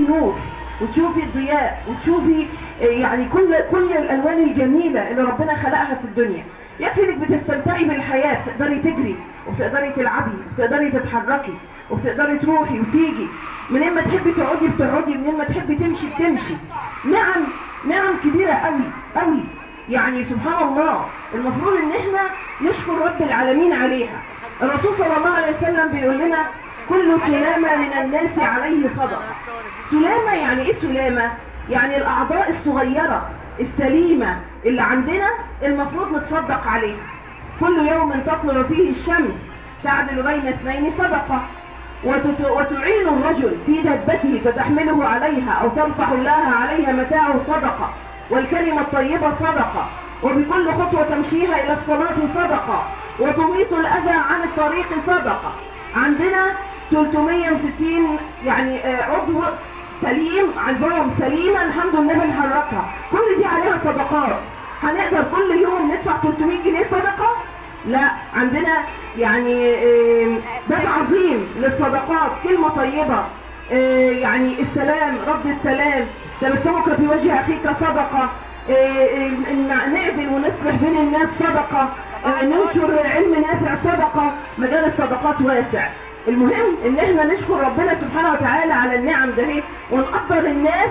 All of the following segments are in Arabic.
النور وتشوفي الضياء وتشوفي يعني كل الالوان الجميله اللي ربنا خلقها في الدنيا. يكفي انك بتستمتعي بالحياه، بتقدري تجري وبتقدري تلعبي وبتقدري تتحركي وبتقدري تروحي وتيجي، منين ما تحبي تقعدي بتقعدي، منين ما تحبي تمشي بتمشي. نعم كبيره قوي قوي، يعني سبحان الله. المفروض ان احنا نشكر رب العالمين عليها. الرسول صلى الله عليه وسلم بيقول لنا كل سلامه من الناس عليه صدقه. سلامه يعني ايه سلامه؟ يعني الاعضاء الصغيره السليمه اللي عندنا المفروض نتصدق عليها. كل يوم تطلع فيه الشمس تعدل بين اثنين صدقه، وتعين الرجل في دابته فتحمله عليها او ترفع لها عليها متاعه صدقه، والكلمه الطيبه صدقه، وبكل خطوه تمشيها الى الصلاه صدقه، وتميط الاذى عن الطريق صدقه. عندنا 360 يعني عضو سليم، عظام سليمه الحمد لله بنحركها، كل دي عليها صدقات. هنقدر كل يوم ندفع 300 جنيه صدقه؟ لا، عندنا يعني باب عظيم للصدقات، كلمه طيبه، يعني السلام، رد السلام، تبسمك في وجه اخيك صدقه، نعدل ونصلح بين الناس صدقه، ننشر علم نافع صدقه. مجال الصدقات واسع. المهم ان احنا نشكر ربنا سبحانه وتعالى على النعم ده، ونقدر الناس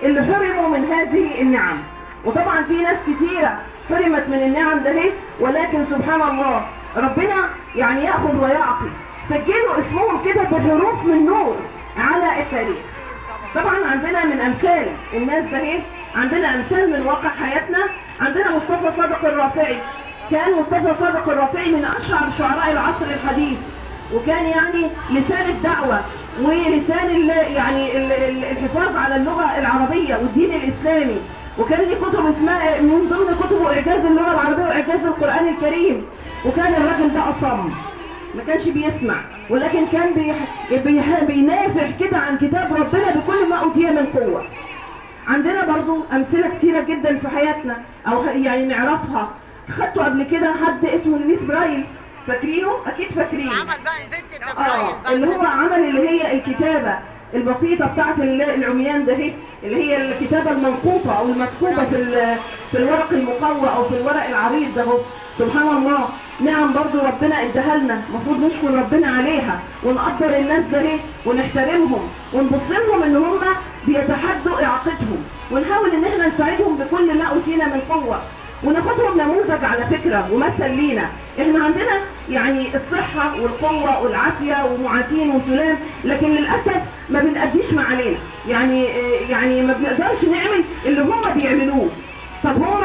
اللي حرموا من هذه النعم. وطبعا في ناس كتيره حرمت من النعم ده، ولكن سبحان الله ربنا يعني ياخذ ويعطي. سجلوا اسمهم كده بحروف من نور على التاريخ. طبعا عندنا من امثال الناس ده، عندنا امثال من واقع حياتنا. عندنا مصطفى صادق الرافعي. كان مصطفى صادق الرافعي من اشهر شعراء العصر الحديث، وكان يعني لسان الدعوه ولسان يعني الحفاظ على اللغه العربيه والدين الاسلامي. وكان ليه كتب اسمها من ضمن كتبه اعجاز اللغه العربيه واعجاز القران الكريم. وكان الراجل ده اصم، ما كانش بيسمع، ولكن كان بينافح كده عن كتاب ربنا بكل ما اوتي من قوه. عندنا برضو امثله كتيره جدا في حياتنا او يعني نعرفها. خدتوا قبل كده حد اسمه لويس برايل، فاكرينه؟ اكيد فاكرين. عمل بقى انفنت برايل، اللي هو عمل اللي هي الكتابه البسيطه بتاعت العميان ده، اللي هي الكتابه المنقوطه او المسكوبه في الورق المقوى او في الورق العريض ده. سبحان الله، نعم برضو ربنا اداها لنا، المفروض نشكر ربنا عليها ونقدر الناس ده ونحترمهم ونبص لهم ان هم بيتحدوا اعاقتهم، ونحاول ان احنا نساعدهم بكل ما اوتينا من قوه، وناخدهم نموذج على فكره ومثل لينا. احنا عندنا يعني الصحه والقوه والعافيه ومعافين وسلام، لكن للاسف ما بنأديش ما علينا، يعني ما بنقدرش نعمل اللي هم بيعملوه. طب هم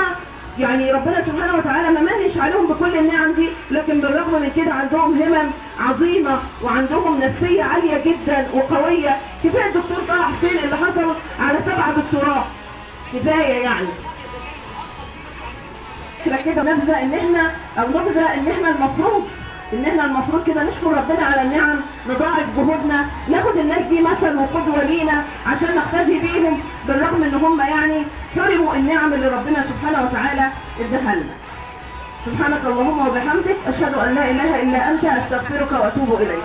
يعني ربنا سبحانه وتعالى ما منش عليهم بكل النعم دي، لكن بالرغم من كده عندهم همم عظيمه وعندهم نفسيه عاليه جدا وقويه. كفايه الدكتور طه حسين اللي حصل على 7 دكتوراه، كفايه يعني. كده نبذه ان احنا المفروض كده نشكر ربنا على النعم، نضاعف جهودنا، ناخد الناس دي مثل وقدوه لينا عشان نقتدي بيهم، بالرغم ان هم يعني حرموا النعم اللي ربنا سبحانه وتعالى اداها لنا. سبحانك اللهم وبحمدك، اشهد ان لا اله الا انت، استغفرك واتوب اليك.